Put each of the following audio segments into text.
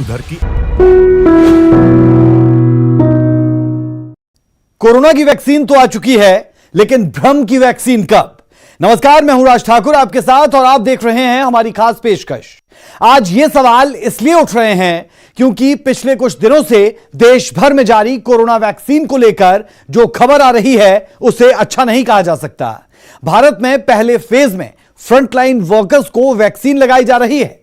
घर की। कोरोना की वैक्सीन तो आ चुकी है, लेकिन भ्रम की वैक्सीन कब? नमस्कार, मैं हूं राज ठाकुर आपके साथ और आप देख रहे हैं हमारी खास पेशकश। आज ये सवाल इसलिए उठ रहे हैं क्योंकि पिछले कुछ दिनों से देश भर में जारी कोरोना वैक्सीन को लेकर जो खबर आ रही है उसे अच्छा नहीं कहा जा सकता। भारत में पहले फेज में फ्रंटलाइन वर्कर्स को वैक्सीन लगाई जा रही है,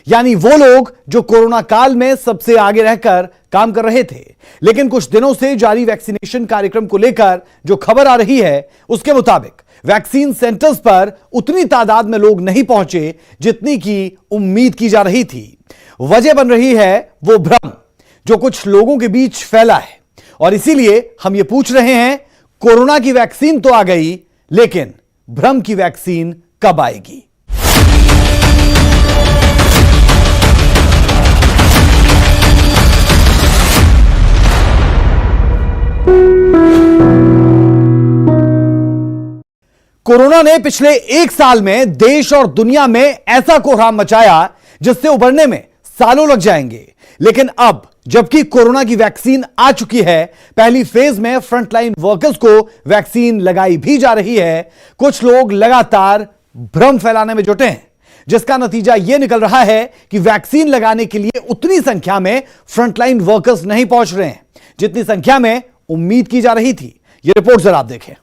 यानी वो लोग जो कोरोना काल में सबसे आगे रहकर काम कर रहे थे। लेकिन कुछ दिनों से जारी वैक्सीनेशन कार्यक्रम को लेकर जो खबर आ रही है उसके मुताबिक वैक्सीन सेंटर्स पर उतनी तादाद में लोग नहीं पहुंचे जितनी की उम्मीद की जा रही थी। वजह बन रही है वो भ्रम जो कुछ लोगों के बीच फैला है, और इसीलिए हम ये पूछ रहे हैं, कोरोना की वैक्सीन तो आ गई, लेकिन भ्रम की वैक्सीन कब आएगी? कोरोना ने पिछले एक साल में देश और दुनिया में ऐसा कोहराम मचाया जिससे उबरने में सालों लग जाएंगे। लेकिन अब जबकि कोरोना की वैक्सीन आ चुकी है, पहली फेज में फ्रंटलाइन वर्कर्स को वैक्सीन लगाई भी जा रही है, कुछ लोग लगातार भ्रम फैलाने में जुटे हैं, जिसका नतीजा यह निकल रहा है कि वैक्सीन लगाने के लिए उतनी संख्या में फ्रंटलाइन वर्कर्स नहीं पहुंच रहे हैं जितनी संख्या में उम्मीद की जा रही थी। यह रिपोर्ट जरा आप देखें।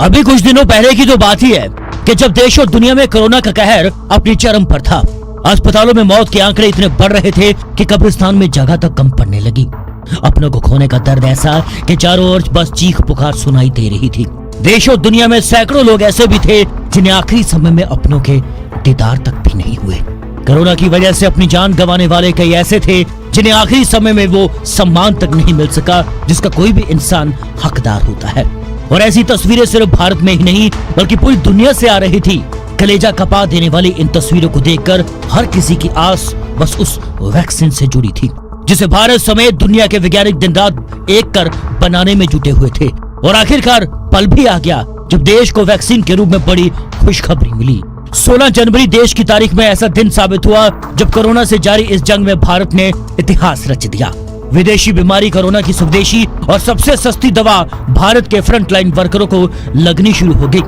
अभी कुछ दिनों पहले की तो बात ही है कि जब देश और दुनिया में कोरोना का कहर अपनी चरम पर था। अस्पतालों में मौत के आंकड़े इतने बढ़ रहे थे कि कब्रिस्तान में जगह तक कम पड़ने लगी। अपनों को खोने का दर्द ऐसा कि चारों ओर बस चीख पुकार सुनाई दे रही थी। देश और दुनिया में सैकड़ों लोग ऐसे भी थे जिन्हें आखिरी समय में अपनों के दीदार तक भी नहीं हुए। कोरोना की वजह से अपनी जान गंवाने वाले कई ऐसे थे जिन्हें आखिरी समय में वो सम्मान तक नहीं मिल सका जिसका कोई भी इंसान हकदार होता है। और ऐसी तस्वीरें सिर्फ भारत में ही नहीं बल्कि पूरी दुनिया से आ रही थी। कलेजा कपा देने वाली इन तस्वीरों को देखकर हर किसी की आस बस उस वैक्सीन से जुड़ी थी, जिसे भारत समेत दुनिया के वैज्ञानिक दिन रात एक कर बनाने में जुटे हुए थे। और आखिरकार पल भी आ गया जब देश को वैक्सीन के रूप में बड़ी खुशखबरी मिली। 16 जनवरी देश की तारीख में ऐसा दिन साबित हुआ जब कोरोना से जारी इस जंग में भारत ने इतिहास रच दिया। विदेशी बीमारी कोरोना की स्वदेशी और सबसे सस्ती दवा भारत के फ्रंटलाइन वर्करों को लगनी शुरू हो गई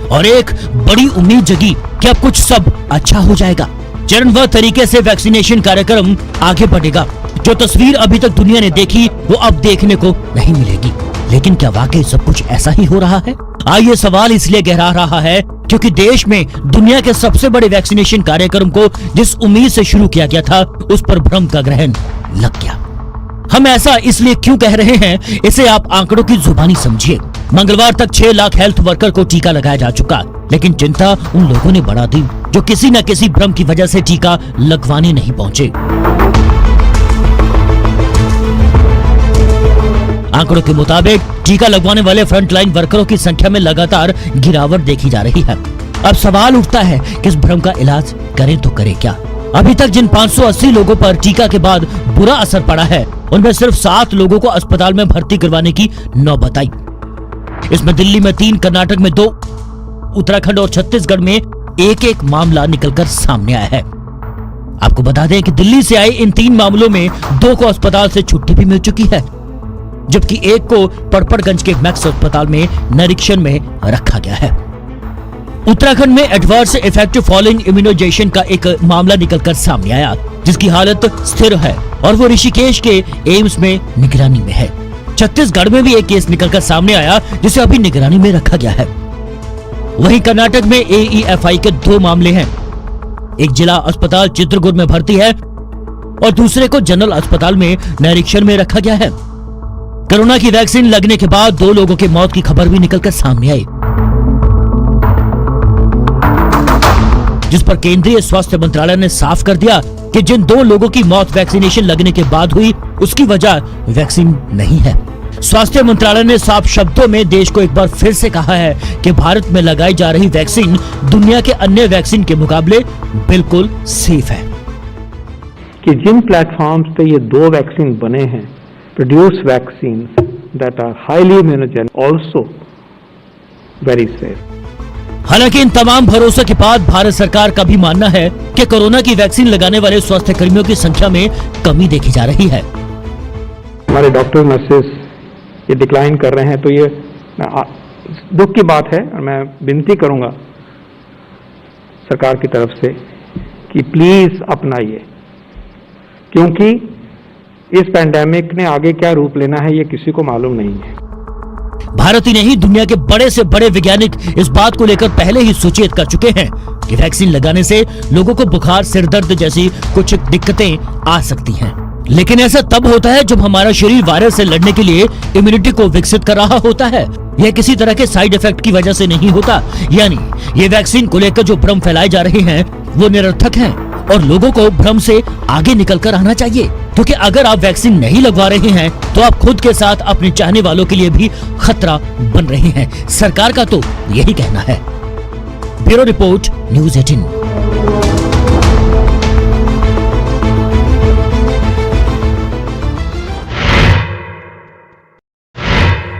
और एक बड़ी उम्मीद जगी कि अब कुछ सब अच्छा हो जाएगा। चरणबद्ध तरीके से वैक्सीनेशन कार्यक्रम आगे बढ़ेगा। जो तस्वीर अभी तक दुनिया ने देखी वो अब देखने को नहीं मिलेगी। लेकिन क्या वाकई सब कुछ ऐसा ही हो रहा है? ये सवाल इसलिए गहरा रहा है क्योंकि देश में दुनिया के सबसे बड़े वैक्सीनेशन कार्यक्रम को जिस उम्मीद से शुरू किया गया था उस पर भ्रम का ग्रहण लग गया। हम ऐसा इसलिए क्यों कह रहे हैं, इसे आप आंकड़ों की जुबानी समझिए। मंगलवार तक 6 लाख हेल्थ वर्कर को टीका लगाया जा चुका, लेकिन चिंता उन लोगों ने बढ़ा दी जो किसी न किसी भ्रम की वजह से टीका लगवाने नहीं पहुंचे। आंकड़ों के मुताबिक टीका लगवाने वाले फ्रंटलाइन वर्करों की संख्या में लगातार गिरावट देखी जा रही है। अब सवाल उठता है कि इस भ्रम का इलाज करें तो करें क्या? अभी तक जिन 580 लोगों पर टीका के बाद बुरा असर पड़ा है उनमें सिर्फ 7 लोगों को अस्पताल में भर्ती करवाने की नौबत आई। इसमें दिल्ली में 3, कर्नाटक में 2, उत्तराखंड और छत्तीसगढ़ में एक मामला निकलकर सामने आया है। आपको बता दें कि दिल्ली से आए इन 3 मामलों में 2 को अस्पताल से छुट्टी भी मिल चुकी है, जबकि एक को पड़पड़गंज के मैक्स अस्पताल में निरीक्षण में रखा गया है। उत्तराखंड में एडवर्स इफेक्ट फॉलोइंग इम्यूनाइजेशन का एक मामला निकलकर सामने आया, जिसकी हालत स्थिर है और वो ऋषिकेश के एम्स में निगरानी में है। छत्तीसगढ़ में भी एक केस निकलकर सामने आया जिसे अभी निगरानी में रखा गया है। वहीं कर्नाटक में AEFI के 2 मामले हैं। एक जिला अस्पताल चित्रकूट में भर्ती है और दूसरे को जनरल अस्पताल में निरीक्षण में रखा गया है। कोरोना की वैक्सीन लगने के बाद 2 लोगों की मौत की खबर भी निकलकर सामने आई, जिस पर केंद्रीय स्वास्थ्य मंत्रालय ने साफ कर दिया कि जिन 2 लोगों की मौत वैक्सीनेशन लगने के बाद हुई उसकी वजह वैक्सीन नहीं है। स्वास्थ्य मंत्रालय ने साफ शब्दों में देश को एक बार फिर से कहा है कि भारत में लगाई जा रही वैक्सीन दुनिया के अन्य वैक्सीन के मुकाबले बिल्कुल सेफ है। कि जिन प्लेटफॉर्म्स पे ये 2 वैक्सीन बने हैं, produce vaccine that are highly immunogenic, also very safe. हालांकि इन तमाम भरोसों के बाद भारत सरकार का भी मानना है कि कोरोना की वैक्सीन लगाने वाले स्वास्थ्य कर्मियों की संख्या में कमी देखी जा रही है। हमारे डॉक्टर नर्सेस ये डिक्लाइन कर रहे हैं, तो ये दुख की बात है और मैं विनती करूंगा सरकार की तरफ से कि प्लीज अपनाइए, क्योंकि इस पैंडेमिक ने आगे क्या रूप लेना है ये किसी को मालूम नहीं है। भारत ही नहीं, दुनिया के बड़े से बड़े वैज्ञानिक इस बात को लेकर पहले ही सचेत कर चुके हैं कि वैक्सीन लगाने से लोगों को बुखार, सिर दर्द जैसी कुछ दिक्कतें आ सकती हैं। लेकिन ऐसा तब होता है जब हमारा शरीर वायरस से लड़ने के लिए इम्यूनिटी को विकसित कर रहा होता है। यह किसी तरह के साइड इफेक्ट की वजह से नहीं होता। यानी ये वैक्सीन को लेकर जो भ्रम फैलाए जा रहे हैं वो निरर्थक हैं और लोगों को भ्रम से आगे निकल कर आना चाहिए, क्योंकि अगर आप वैक्सीन नहीं लगवा रहे हैं तो आप खुद के साथ अपने चाहने वालों के लिए भी खतरा बन रहे हैं। सरकार का तो यही कहना है। Bureau report, news 18।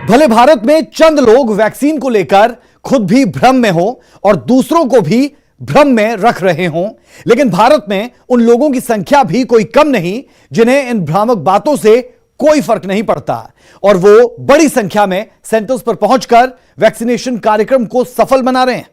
भले भारत में चंद लोग वैक्सीन को लेकर खुद भी भ्रम में हो और दूसरों को भी भ्रम में रख रहे हों, लेकिन भारत में उन लोगों की संख्या भी कोई कम नहीं जिन्हें इन भ्रामक बातों से कोई फर्क नहीं पड़ता और वो बड़ी संख्या में सेंटर्स पर पहुंचकर वैक्सीनेशन कार्यक्रम को सफल बना रहे हैं।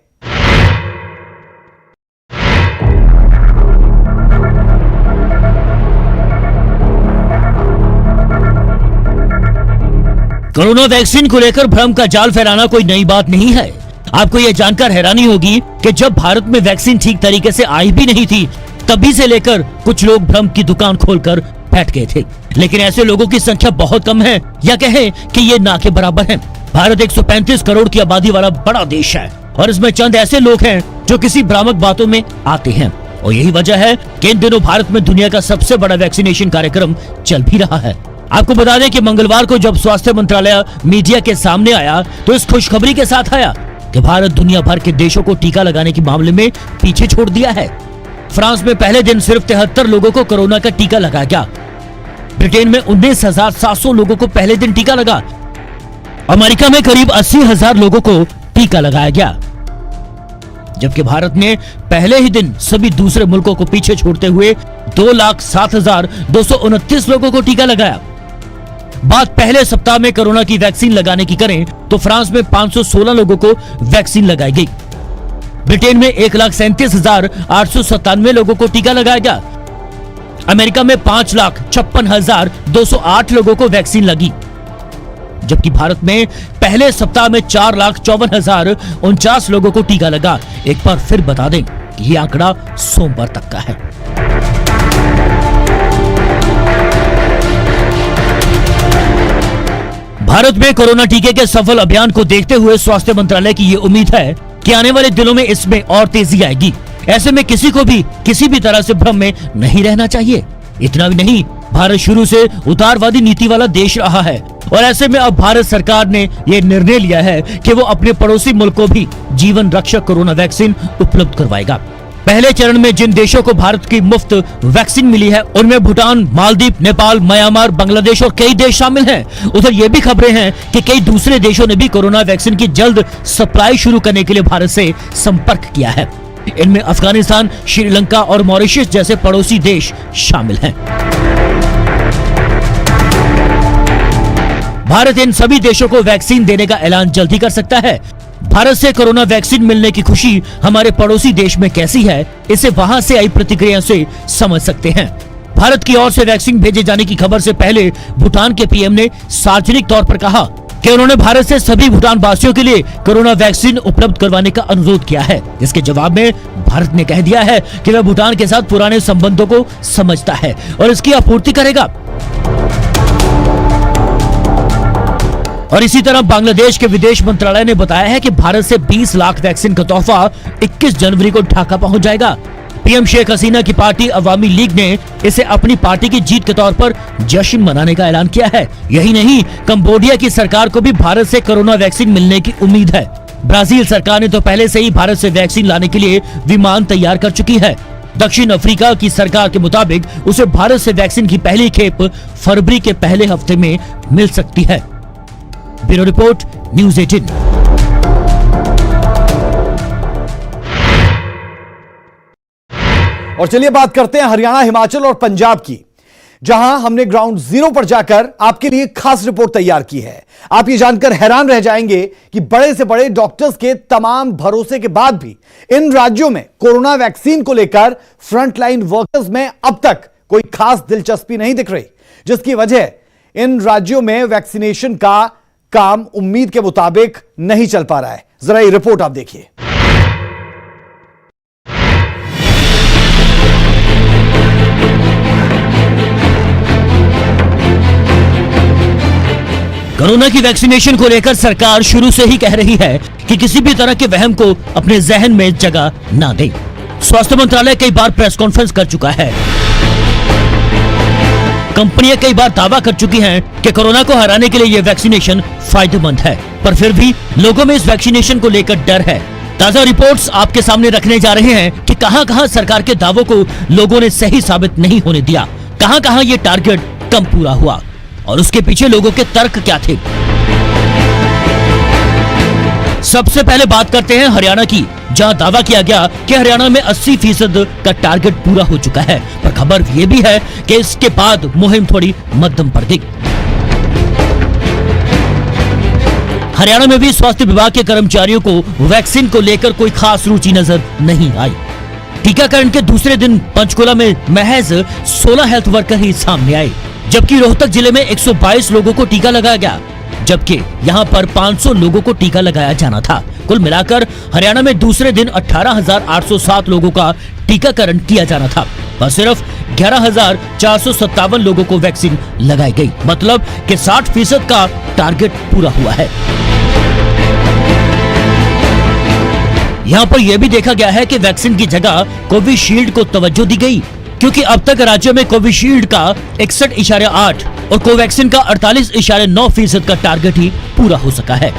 कोरोना वैक्सीन को लेकर भ्रम का जाल फैलाना कोई नई बात नहीं है। आपको यह जानकर हैरानी होगी कि जब भारत में वैक्सीन ठीक तरीके से आई भी नहीं थी, तभी से लेकर कुछ लोग भ्रम की दुकान खोलकर बैठ गए थे। लेकिन ऐसे लोगों की संख्या बहुत कम है, या कहें कि ये ना के बराबर है। भारत 135 करोड़ की आबादी वाला बड़ा देश है और इसमें चंद ऐसे लोग हैं जो किसी भ्रामक बातों में आते हैं, और यही वजह है कि इन दिनों भारत में दुनिया का सबसे बड़ा वैक्सीनेशन कार्यक्रम चल भी रहा है। आपको बता दें कि मंगलवार को जब स्वास्थ्य मंत्रालय मीडिया के सामने आया तो इस खुशखबरी के साथ आया कि भारत दुनिया भर के देशों को टीका लगाने के मामले में पीछे छोड़ दिया है। फ्रांस में पहले दिन सिर्फ 73 लोगों को कोरोना का टीका लगाया गया। ब्रिटेन में 19,700 लोगों को पहले दिन टीका लगा। अमेरिका में करीब 80,000 लोगों को टीका लगाया गया, जबकि भारत ने पहले ही दिन सभी दूसरे मुल्कों को पीछे छोड़ते हुए 2,07,229 लोगों को टीका लगाया। बात पहले सप्ताह में कोरोना की वैक्सीन लगाने की करें तो फ्रांस में 516 लोगों को वैक्सीन लगाई गई। ब्रिटेन में 1,37,897 लोगों को टीका लगाया गया। अमेरिका में 5,56,208 लोगों को वैक्सीन लगी, जबकि भारत में पहले सप्ताह में 4,54,049 लोगों को टीका लगा। एक बार फिर बता दें कि ये आंकड़ा सोमवार तक का है। भारत में कोरोना टीके के सफल अभियान को देखते हुए स्वास्थ्य मंत्रालय की ये उम्मीद है कि आने वाले दिनों में इसमें और तेजी आएगी। ऐसे में किसी को भी किसी भी तरह से भ्रम में नहीं रहना चाहिए। इतना भी नहीं, भारत शुरू से उदारवादी नीति वाला देश रहा है और ऐसे में अब भारत सरकार ने ये निर्णय लिया है कि वो अपने पड़ोसी मुल्क को भी जीवन रक्षक कोरोना वैक्सीन उपलब्ध करवाएगा। पहले चरण में जिन देशों को भारत की मुफ्त वैक्सीन मिली है उनमें भूटान, मालदीव, नेपाल, म्यांमार, बांग्लादेश और कई देश शामिल हैं। उधर ये भी खबरें हैं कि कई दूसरे देशों ने भी कोरोना वैक्सीन की जल्द सप्लाई शुरू करने के लिए भारत से संपर्क किया है। इनमें अफगानिस्तान, श्रीलंका और मॉरिशस जैसे पड़ोसी देश शामिल हैं। भारत इन सभी देशों को वैक्सीन देने का ऐलान जल्दी कर सकता है। भारत से कोरोना वैक्सीन मिलने की खुशी हमारे पड़ोसी देश में कैसी है, इसे वहां से आई प्रतिक्रिया से समझ सकते हैं। भारत की ओर से वैक्सीन भेजे जाने की खबर से पहले भूटान के पीएम ने सार्वजनिक तौर पर कहा कि उन्होंने भारत से सभी भूटान वासियों के लिए कोरोना वैक्सीन उपलब्ध करवाने का अनुरोध किया है। इसके जवाब में भारत ने कह दिया है कि वह भूटान के साथ पुराने संबंधों को समझता है और इसकी आपूर्ति करेगा। और इसी तरह बांग्लादेश के विदेश मंत्रालय ने बताया है कि भारत से 20 लाख वैक्सीन का तोहफा 21 जनवरी को ढाका पहुंच जाएगा। पीएम शेख हसीना की पार्टी अवामी लीग ने इसे अपनी पार्टी की जीत के तौर पर जश्न मनाने का ऐलान किया है। यही नहीं, कंबोडिया की सरकार को भी भारत से कोरोना वैक्सीन मिलने की उम्मीद है। ब्राजील सरकार ने तो पहले से ही भारत से वैक्सीन लाने के लिए विमान तैयार कर चुकी है। दक्षिण अफ्रीका की सरकार के मुताबिक उसे भारत से वैक्सीन की पहली खेप फरवरी के पहले हफ्ते में मिल सकती है। Bureau report, news 18। और चलिए बात करते हैं हरियाणा, हिमाचल और पंजाब की, जहां हमने ग्राउंड जीरो पर जाकर आपके लिए खास रिपोर्ट तैयार की है। आप ये जानकर हैरान रह जाएंगे कि बड़े से बड़े डॉक्टर्स के तमाम भरोसे के बाद भी इन राज्यों में कोरोना वैक्सीन को लेकर फ्रंटलाइन वर्कर्स में अब तक कोई खास दिलचस्पी नहीं दिख रही, जिसकी वजह इन राज्यों में वैक्सीनेशन का काम उम्मीद के मुताबिक नहीं चल पा रहा है। जरा ये रिपोर्ट आप देखिए। कोरोना की वैक्सीनेशन को लेकर सरकार शुरू से ही कह रही है कि किसी भी तरह के वहम को अपने जहन में जगह ना दे। स्वास्थ्य मंत्रालय कई बार प्रेस कॉन्फ्रेंस कर चुका है। कंपनियां कई बार दावा कर चुकी हैं कि कोरोना को हराने के लिए ये वैक्सीनेशन फायदेमंद है, पर फिर भी लोगों में इस वैक्सीनेशन को लेकर डर है। ताजा रिपोर्ट्स आपके सामने रखने जा रहे हैं कि कहां-कहां सरकार के दावों को लोगों ने सही साबित नहीं होने दिया, कहां-कहां ये टारगेट कम पूरा हुआ और उसके पीछे लोगों के तर्क क्या थे। सबसे पहले बात करते हैं हरियाणा की, जहां दावा किया गया कि हरियाणा में 80% का टारगेट पूरा हो चुका है, पर खबर ये भी है कि इसके बाद मुहिम थोड़ी मध्यम पर गई। हरियाणा में भी स्वास्थ्य विभाग के कर्मचारियों को वैक्सीन को लेकर कोई खास रुचि नजर नहीं आई। टीकाकरण के दूसरे दिन पंचकुला में महज 16 हेल्थ वर्कर ही सामने आए, जबकि रोहतक जिले में 122 लोगों को टीका लगाया गया, जबकि यहां पर 500 लोगों को टीका लगाया जाना था। कुल मिलाकर हरियाणा में दूसरे दिन 18,807 लोगों का टीकाकरण किया जाना था, और सिर्फ 11,457 लोगों को वैक्सीन लगाई गई। मतलब कि 60% का टारगेट पूरा हुआ है। यहाँ पर यह भी देखा गया है कि वैक्सीन की जगह कोविशील्ड को तवज्जो दी गई, क्योंकि अब तक राज्य में कोविशील्ड का 61.8 और कोवैक्सीन का 48.9% का टारगेट ही पूरा हो सका है।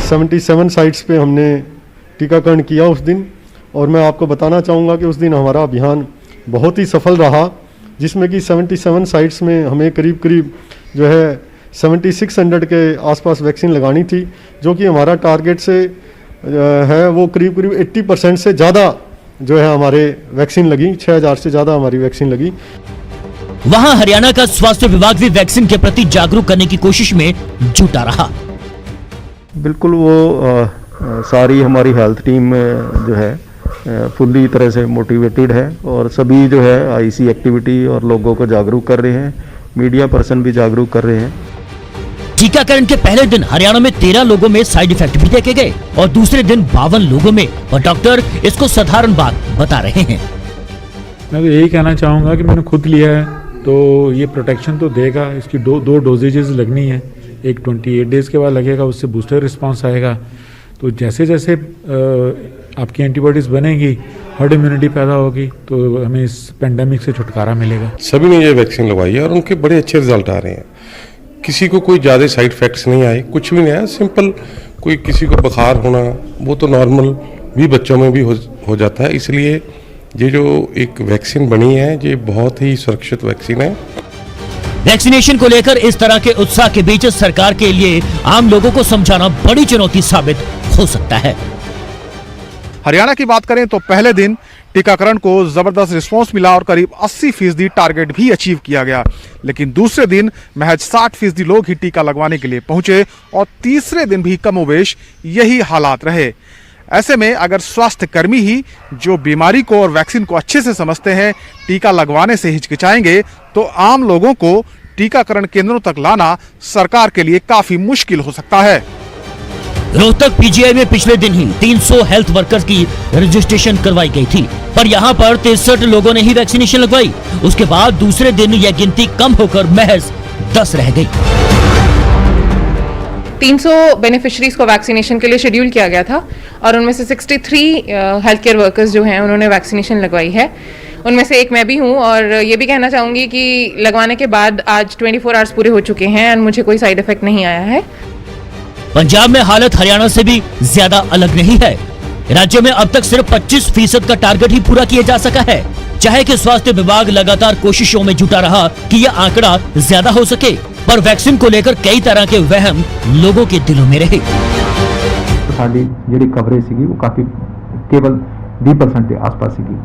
77 साइट्स पे हमने टीकाकरण किया उस दिन, और मैं आपको बताना चाहूँगा कि उस दिन हमारा अभियान बहुत ही सफल रहा, जिसमें कि 77 साइट्स में हमें करीब करीब जो है 7600 के आसपास वैक्सीन लगानी थी, जो कि हमारा टारगेट से है वो करीब करीब 80% से ज़्यादा जो है हमारे वैक्सीन लगी। 6000 से ज़्यादा हमारी वैक्सीन लगी। वहां हरियाणा का स्वास्थ्य विभाग भी वैक्सीन के प्रति जागरूक करने की कोशिश में जुटा रहा। बिल्कुल, वो सारी हमारी हेल्थ टीम जो है फुल्ली तरह से मोटिवेटेड है, और सभी जो है आईसी एक्टिविटी और लोगों को जागरूक कर रहे हैं, मीडिया पर्सन भी जागरूक कर रहे हैं। टीकाकरण के पहले दिन हरियाणा में 13 लोगों में साइड इफेक्ट भी देखे गए और दूसरे दिन 52 लोगों में, और डॉक्टर इसको साधारण बात बता रहे हैं। मैं तो यही कहना चाहूँगा कि मैंने खुद लिया है, तो ये प्रोटेक्शन तो देगा। इसकी दो डोजेजेस लगनी है, एक 28 डेज के बाद लगेगा, उससे बूस्टर रिस्पांस आएगा। तो जैसे जैसे आपकी एंटीबॉडीज बनेगी, हर्ड इम्यूनिटी पैदा होगी, तो हमें इस पेंडेमिक से छुटकारा मिलेगा। सभी ने ये वैक्सीन लगवाई है और उनके बड़े अच्छे रिजल्ट आ रहे हैं। किसी को कोई ज़्यादा साइड इफेक्ट्स नहीं आए, कुछ भी नहीं आया। सिंपल कोई किसी को बुखार होना, वो तो नॉर्मल भी बच्चों में भी हो जाता है। इसलिए ये जो एक वैक्सीन बनी है, ये बहुत ही सुरक्षित वैक्सीन है। वैक्सीनेशन को लेकर इस तरह के उत्साह के बीच सरकार के लिए आम लोगों को समझाना बड़ी चुनौती साबित हो सकता है। हरियाणा की बात करें तो पहले दिन टीकाकरण को जबरदस्त रिस्पांस मिला और करीब 80% टारगेट भी अचीव किया गया, लेकिन दूसरे दिन महज 60% लोग ही टीका लगवाने के लिए पहुंचे और तीसरे दिन भी कमोबेश यही हालात रहे। ऐसे में अगर स्वास्थ्य कर्मी ही जो बीमारी को और वैक्सीन को अच्छे से समझते हैं टीका लगवाने से हिचकिचाएंगे, तो आम लोगों को टीकाकरण केंद्रों तक लाना सरकार के लिए काफी मुश्किल हो सकता है। रोहतक पीजीआई में पिछले दिन ही 300 हेल्थ वर्कर्स की रजिस्ट्रेशन करवाई गई थी, पर यहां पर 63 लोगों ने ही वैक्सीनेशन लगवाई। उसके बाद दूसरे दिन यह गिनती कम होकर महज 10 रह गई। 300 बेनिफिशरीज को वैक्सीनेशन के लिए शेड्यूल किया गया था और उनमें से 63 हेल्थ केयर वर्कर्स जो हैं उन्होंने वैक्सीनेशन लगवाई है। उनमें से एक मैं भी हूं, और ये भी कहना चाहूँगी कि लगवाने के बाद आज 24 आवर्स पूरे हो चुके हैं और मुझे कोई साइड इफेक्ट नहीं आया है। पंजाब में हालत हरियाणा से भी ज्यादा अलग नहीं है। राज्य में अब तक सिर्फ 25% का टारगेट ही पूरा किया जा सका है, चाहे कि स्वास्थ्य विभाग लगातार कोशिशों में जुटा रहा कि यह आंकड़ा ज्यादा हो सके, पर वैक्सीन को लेकर कई तरह के वहम लोगों के दिलों में रहे। ਸਾਡੀ ਜਿਹੜੀ ਕਵਰੇਜ ਸੀਗੀ ਉਹ ਕਾਫੀ ਕੇਵਲ 20% ਦੇ ਆਸ-ਪਾਸ ਸੀਗੀ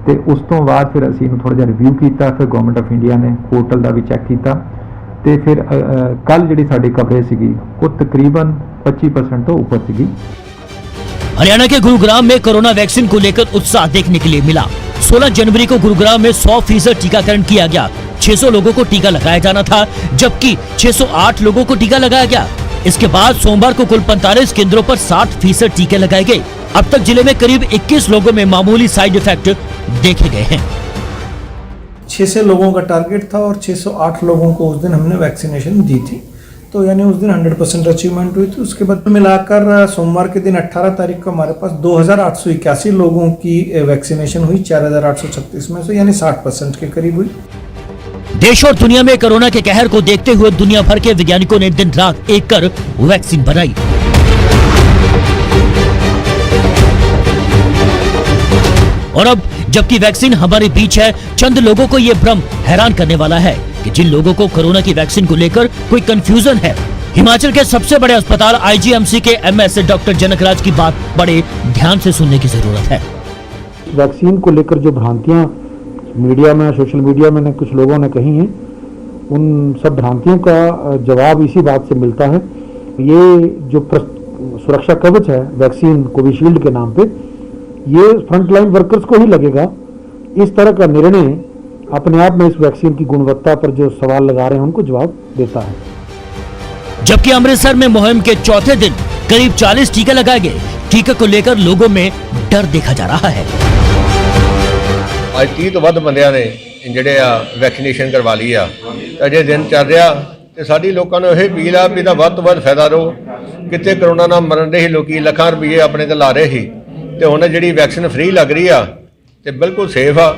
ਤੇ ਉਸ ਤੋਂ ਬਾਅਦ ਫਿਰ ਅਸੀਂ ਇਹਨੂੰ ਥੋੜਾ ਜਿਹਾ ਰਿਵਿਊ ਕੀਤਾ, ਫਿਰ ਗਵਰਨਮੈਂਟ ਆਫ ਇੰਡੀਆ ਨੇ ਪੋਰਟਲ ਦਾ ਵੀ ਚੈੱਕ ਕੀਤਾ ਤੇ ਫਿਰ ਕੱਲ ਜਿਹੜੀ ਸਾਡੀ ਕਵਰੇਜ ਸੀਗੀ ਉਹ ਤਕਰੀਬਨ 25% ਤੋਂ ਉੱਪਰ ਸੀਗੀ। हरियाणा के गुरुग्राम में कोरोना वैक्सीन को लेकर उत्साह देखने के लिए मिला। 16 जनवरी को गुरुग्राम में 100% टीकाकरण किया गया। 600 लोगों को टीका लगाया जाना था, जबकि 608 लोगों को टीका लगाया गया। इसके बाद सोमवार को कुल 45 केंद्रों पर 60% टीके लगाए गए। अब तक जिले में करीब 21 लोगों में मामूली साइड इफेक्ट देखे गए हैं। 600 लोगों का टारगेट था और 608 लोगों को उस दिन हमने वैक्सीनेशन दी थी, तो यानी उस दिन 100% अचीवमेंट हुई थी। उसके बाद मिलाकर सोमवार के दिन 18 तारीख को हमारे पास 2881 लोगों की वैक्सीनेशन हुई, 4836 में से, यानी 60% के करीब हुई। देश और दुनिया में कोरोना के कहर को देखते हुए दुनिया भर के वैज्ञानिकों ने दिन रात एक कर वैक्सीन बनाई। और अब जबकि वैक्सीन हमारे बीच है, चंद लोगों को ये भ्रम हैरान करने वाला है कि जिन लोगों को कोरोना की वैक्सीन को लेकर कोई कंफ्यूजन है, हिमाचल के सबसे बड़े अस्पताल आईजीएमसी के एमएस डॉक्टर जनकराज की बात बड़े ध्यान से सुनने की जरूरत है। वैक्सीन को लेकर जो भ्रांतियां मीडिया में, सोशल मीडिया में कुछ लोगों ने कही हैं, उन सब भ्रांतियों का जवाब इसी बात से मिलता है। ये जो सुरक्षा कवच है वैक्सीन कोविशील्ड के नाम पे, ये फ्रंटलाइन वर्कर्स को ही लगेगा। इस तरह का निर्णय अपने आप में इस वैक्सीन की गुणवत्ता पर जो सवाल लगा रहे हैं उनको जवाब देता है। जबकि अमृतसर में मुहिम के चौथे दिन करीब 40 टीके लगाए गए। टीके को लेकर लोगों में डर देखा जा रहा है। ਅੱਜ 30 ਤੋਂ ਵੱਧ ਬੰਦਿਆਂ ਨੇ ਜਿਹੜੇ ਆ ਵੈਕਸੀਨੇਸ਼ਨ ਕਰਵਾ ਲਈ ਆ। ਅਜੇ ਦਿਨ ਚੱਲ ਰਿਹਾ ਤੇ ਸਾਡੀ ਲੋਕਾਂ ਨੂੰ ਇਹ ਅਪੀਲ ਆ ਵੀ ਇਹਦਾ ਵੱਧ ਤੋਂ ਵੱਧ ਫਾਇਦਾ ਲਓ। ਕਿਤੇ ਕਰੋਨਾ ਨਾਲ ਮਰਨ ਦੇ ਹੀ ਲੋਕੀ ਲੱਖਾਂ ਰੁਪਏ ਆਪਣੇ ਤੇ ਲਾ ਰਹੇ ਸੀ ਤੇ ਹੁਣ ਜਿਹੜੀ ਵੈਕਸੀਨ ਫ੍ਰੀ ਲੱਗ ਰਹੀ ਆ ਤੇ ਬਿਲਕੁਲ ਸੇਫ ਆ।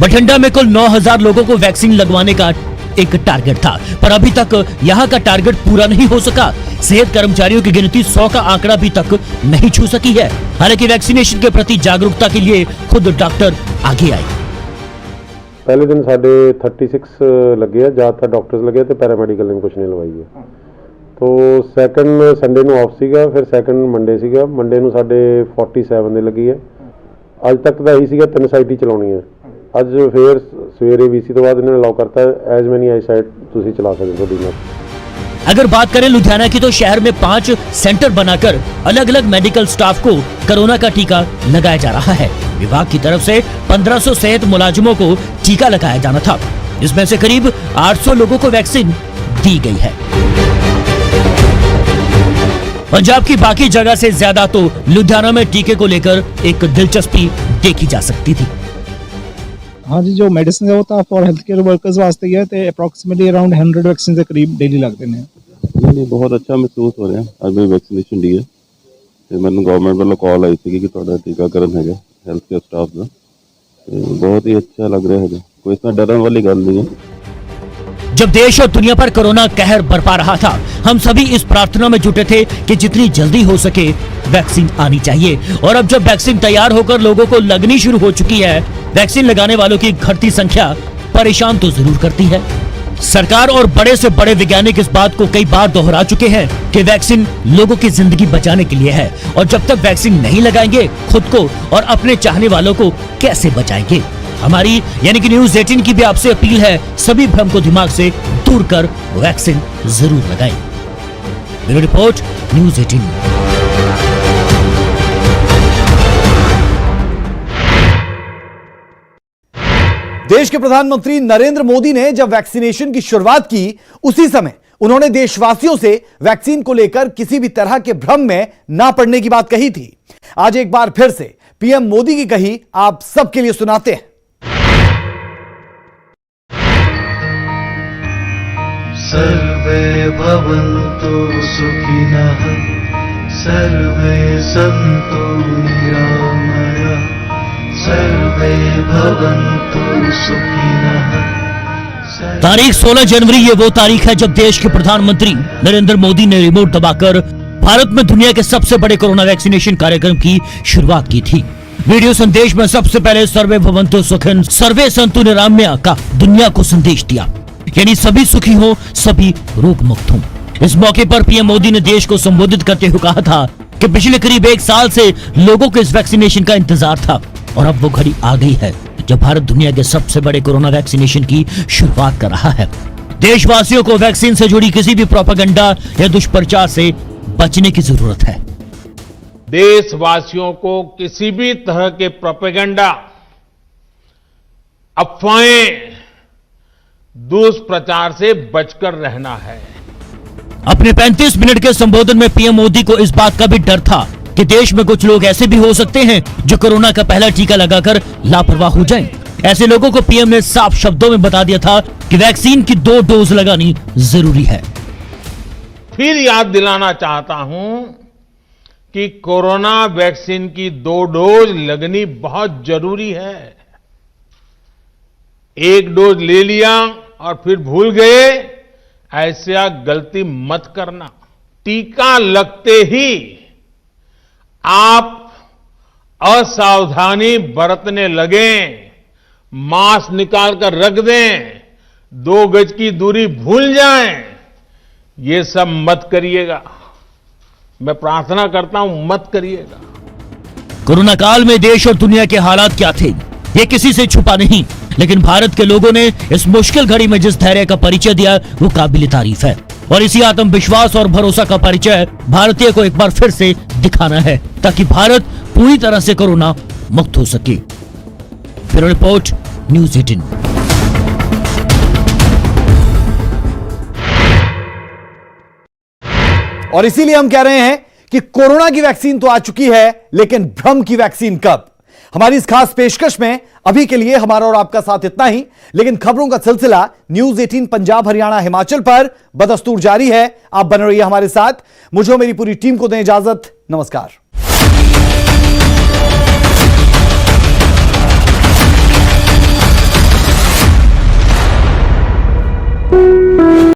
बठिंडा में कुल 9000 लोगों को वैक्सीन लगवाने का एक टारगेट था, पर अभी तक यहां का टारगेट पूरा नहीं हो सका। सेहत कर्मचारियों की गिनती 100 का आंकड़ा भी तक नहीं छू सकी है। हालांकि वैक्सीनेशन के प्रति जागरूकता के लिए खुद डॉक्टर आगे आए। पहले दिन साढ़े 36 लगे, ज़्यादातर डॉक्टर्स लगे तो पैरामेडिकल ने कुछ नहीं लवाई है। तो सैकंड संडे ਨੂੰ ਆਫ ਸੀਗਾ, ਫਿਰ ਸੈਕੰਡ ਮੰਡੇ ਸੀਗਾ। ਮੰਡੇ ਨੂੰ ਸਾਡੇ 47 ਦੇ ਲੱਗੀ ਹੈ। ਅੱਜ ਤੱਕ ਦਾ ਇਹੀ ਸੀਗਾ 3 ਸਾਈਟ ਹੀ ਚਲਾਉਣੀ ਹੈ। ਅੱਜ ਫਿਰ ਸਵੇਰੇ ਵੀਸੀ ਤੋਂ ਬਾਅਦ ਇਹਨਾਂ ਨੇ ਅਲਾउ करता है एज मैनी आई साइट ਤੁਸੀਂ ਚਲਾ ਸਕਦੇ ਹੋ ਤੁਹਾਡੀ ਨਾਲ। अगर बात करें लुधियाना की, तो शहर में 5 सेंटर बनाकर अलग अलग मेडिकल स्टाफ को कोरोना का टीका लगाया जा रहा है। विभाग की तरफ से 1500 सेहत मुलाजिमों को टीका लगाया जाना था, जिसमें से करीब 800 लोगों को वैक्सीन दी गई है। पंजाब की बाकी जगह से ज्यादा तो लुधियाना में टीके को लेकर एक दिलचस्पी देखी जा सकती थी। हाँ जी, जो मेडिसिन है वो तो फॉर हेल्थ केयर वर्कर्स वास्ते ही है तो अप्रॉक्सीमेटली अराउंड 100 वैक्सीन के करीब डेली लगते हैं। नहीं, बहुत अच्छा महसूस हो रहा है। आज मैं वैक्सीनेशन दी है तो मैंने गवर्नमेंट वालों कॉल आई थी कि थोड़ा टीकाकरण है हेल्थ केयर स्टाफ का, तो बहुत ही अच्छा लग रहा है। कोई इतना डरने वाली गल नहीं है। जब देश और दुनिया पर कोरोना कहर बरपा रहा था, हम सभी इस प्रार्थना में जुटे थे कि जितनी जल्दी हो सके वैक्सीन आनी चाहिए। और अब जब वैक्सीन तैयार होकर लोगों को लगनी शुरू हो चुकी है, वैक्सीन लगाने वालों की घटती संख्या परेशान तो जरूर करती है। सरकार और बड़े से बड़े वैज्ञानिक इस बात को कई बार दोहरा चुके हैं कि वैक्सीन लोगों की जिंदगी बचाने के लिए है, और जब तक वैक्सीन नहीं लगाएंगे, खुद को और अपने चाहने वालों को कैसे बचाएंगे। हमारी यानी कि न्यूज़ 18 की भी आपसे अपील है, सभी भ्रम को दिमाग से दूर कर वैक्सीन जरूर लगाएं। Bureau report, news 18। देश के प्रधानमंत्री नरेंद्र मोदी ने जब वैक्सीनेशन की शुरुआत की, उसी समय उन्होंने देशवासियों से वैक्सीन को लेकर किसी भी तरह के भ्रम में ना पड़ने की बात कही थी। आज एक बार फिर से पीएम मोदी की कही आप सबके लिए सुनाते हैं। सर्वे भवन्तु सुखिनः, सर्वे सन्तु निरामयाः, सर्वे भवन्तु सुखिनः। तारीख 16 जनवरी ये वो तारीख है जब देश के प्रधानमंत्री नरेंद्र मोदी ने रिमोट दबाकर भारत में दुनिया के सबसे बड़े कोरोना वैक्सीनेशन कार्यक्रम की शुरुआत की थी। वीडियो संदेश में सबसे पहले सर्वे भवन्तु सुखिन सर्वे सन्तु निरामया का दुनिया को संदेश दिया, यानी सभी सुखी हो, सभी रोग मुक्त हों। इस मौके पर पीएम मोदी ने देश को संबोधित करते हुए कहा था कि पिछले करीब 1 साल से लोगों को इस वैक्सीनेशन का इंतजार था और अब वो घड़ी आ गई है जब भारत दुनिया के सबसे बड़े कोरोना वैक्सीनेशन की शुरुआत कर रहा है। देशवासियों को वैक्सीन से जुड़ी किसी भी प्रोपेगेंडा या दुष्प्रचार से बचने की जरूरत है। देशवासियों को किसी भी तरह के प्रोपेगेंडा, अफवाहें, दुष्प्रचार से बचकर रहना है। अपने 35 मिनट के संबोधन में पीएम मोदी को इस बात का भी डर था कि देश में कुछ लोग ऐसे भी हो सकते हैं जो कोरोना का पहला टीका लगाकर लापरवाह हो जाएं। ऐसे लोगों को पीएम ने साफ शब्दों में बता दिया था कि वैक्सीन की 2 डोज लगानी जरूरी है। फिर याद दिलाना चाहता हूं कि कोरोना वैक्सीन की 2 डोज लगनी बहुत जरूरी है। 1 डोज ले लिया और फिर भूल गए, ऐसा गलती मत करना। टीका लगते ही आप असावधानी बरतने लगें, मास्क निकाल कर रख दें, 2 गज की दूरी भूल जाएं, ये सब मत करिएगा। मैं प्रार्थना करता हूं, मत करिएगा। कोरोना काल में देश और दुनिया के हालात क्या थे, ये किसी से छुपा नहीं, लेकिन भारत के लोगों ने इस मुश्किल घड़ी में जिस धैर्य का परिचय दिया वो काबिल तारीफ है। और इसी आत्मविश्वास और भरोसा का परिचय भारतीय को एक बार फिर से दिखाना है ताकि भारत पूरी तरह से कोरोना मुक्त हो सके। Bureau report, news 18। और इसीलिए हम कह रहे हैं कि कोरोना की वैक्सीन तो आ चुकी है, लेकिन भ्रम की वैक्सीन कब? हमारी इस खास पेशकश में अभी के लिए हमारा और आपका साथ इतना ही, लेकिन खबरों का सिलसिला न्यूज़ 18 पंजाब, हरियाणा, हिमाचल पर बदस्तूर जारी है। आप बने रहिए हमारे साथ। मुझे और मेरी पूरी टीम को दें इजाजत। नमस्कार।